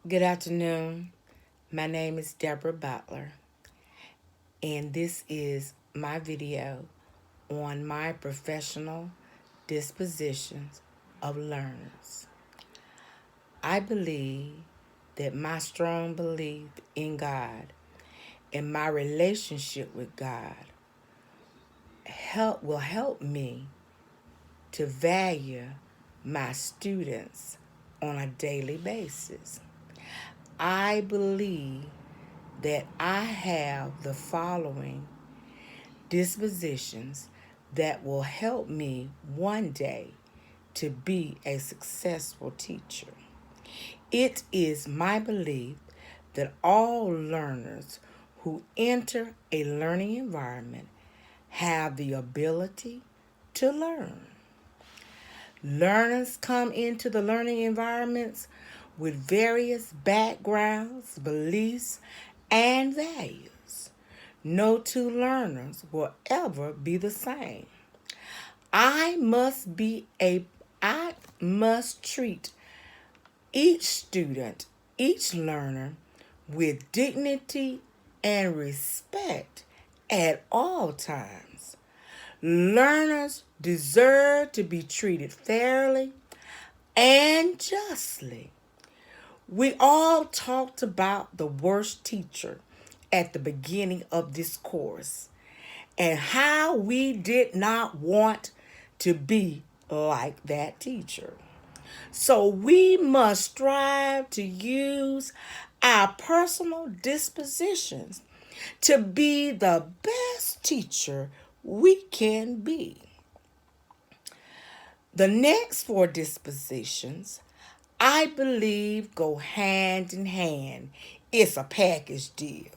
Good afternoon. My name is Deborah Butler, and this is my video on my professional dispositions of learners. I believe that my strong belief in God and my relationship with God will help me to value my students on a daily basis. I believe that I have the following dispositions that will help me one day to be a successful teacher. It is my belief that all learners who enter a learning environment have the ability to learn. Learners come into the learning environments with various backgrounds, beliefs, and values. No two learners will ever be the same. I must treat each student, each learner with dignity and respect at all times. Learners deserve to be treated fairly and justly. We all talked about the worst teacher at the beginning of this course and how we did not want to be like that teacher. So we must strive to use our personal dispositions to be the best teacher we can be. The next four dispositions, I believe, go hand in hand. It's a package deal.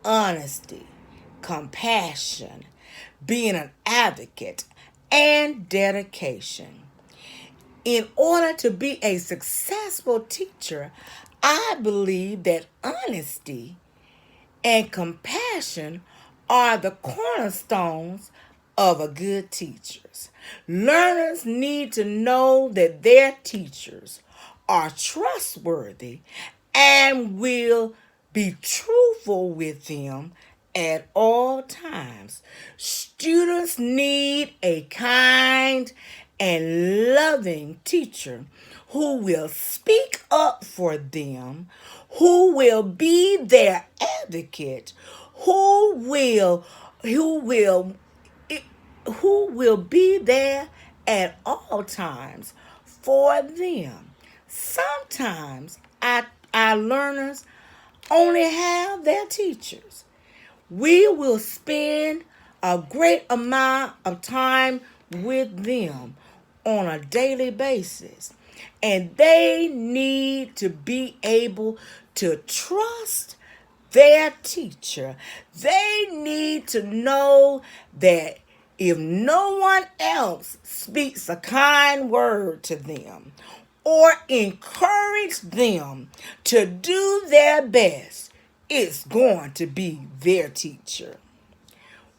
Honesty, compassion, being an advocate, and dedication. In order to be a successful teacher, I believe that honesty and compassion are the cornerstones of a good teacher. Learners need to know that their teachers are trustworthy and will be truthful with them at all times. Students need a kind and loving teacher who will speak up for them, who will be their advocate, who will who will be there at all times for them. Sometimes our learners only have their teachers. We will spend a great amount of time with them on a daily basis, and they need to be able to trust their teacher. They need to know that if no one else speaks a kind word to them or encourage them to do their best, it's going to be their teacher.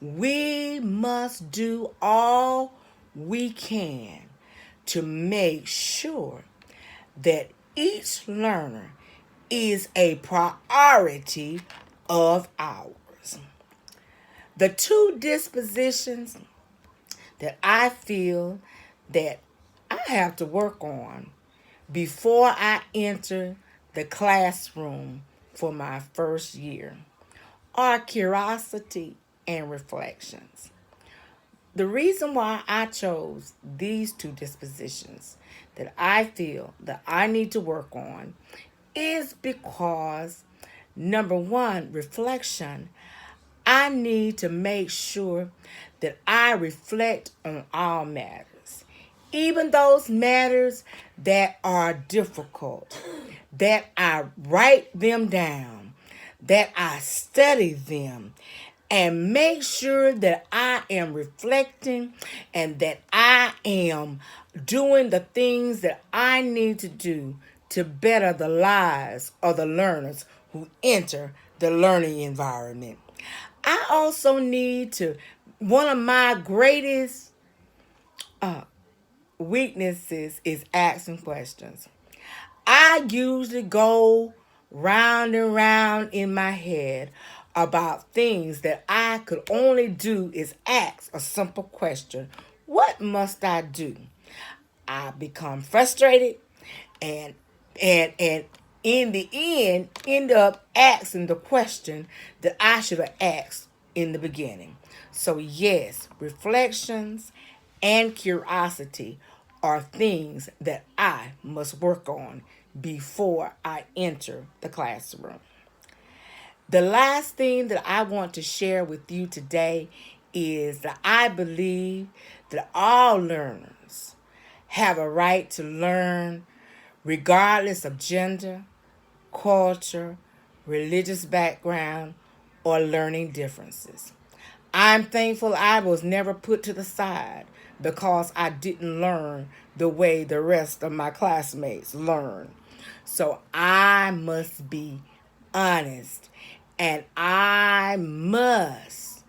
We must do all we can to make sure that each learner is a priority of ours. The two dispositions that I feel that I have to work on before I enter the classroom for my first year are curiosity and reflections. The reason why I chose these two dispositions that I feel that I need to work on is because, number one, reflection. I need to make sure that I reflect on all matters, even those matters that are difficult, that I write them down, that I study them, and make sure that I am reflecting and that I am doing the things that I need to do to better the lives of the learners who enter the learning environment. I also need to, one of my greatest weaknesses is asking questions. I usually go round and round in my head about things that I could only do is ask a simple question. What must I do? I become frustrated and and in the end up asking the question that I should have asked in the beginning. So yes, reflections and curiosity are things that I must work on before I enter the classroom. The last thing that I want to share with you today is that I believe that all learners have a right to learn regardless of gender, culture, religious background, or learning differences. I'm thankful I was never put to the side because I didn't learn the way the rest of my classmates learned. So I must be honest and I must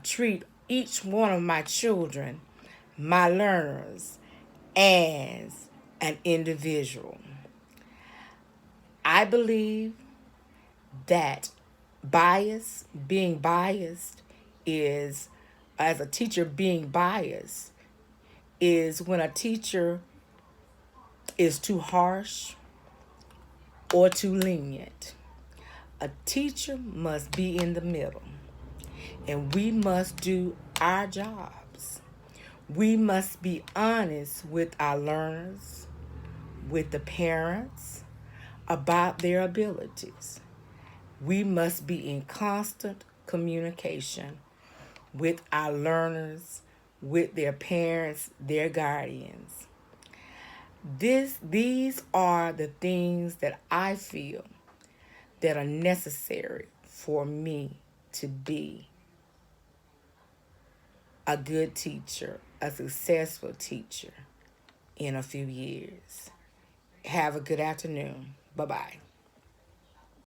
treat each one of my children, my learners, as an individual. I believe that being biased is, as a teacher, being biased is when a teacher is too harsh or too lenient. A teacher must be in the middle, and we must do our jobs. We must be honest with our learners, with the parents, about their abilities. We must be in constant communication with our learners, with their parents, their guardians. These are the things that I feel that are necessary for me to be a good teacher, a successful teacher in a few years. Have a good afternoon. Bye-bye.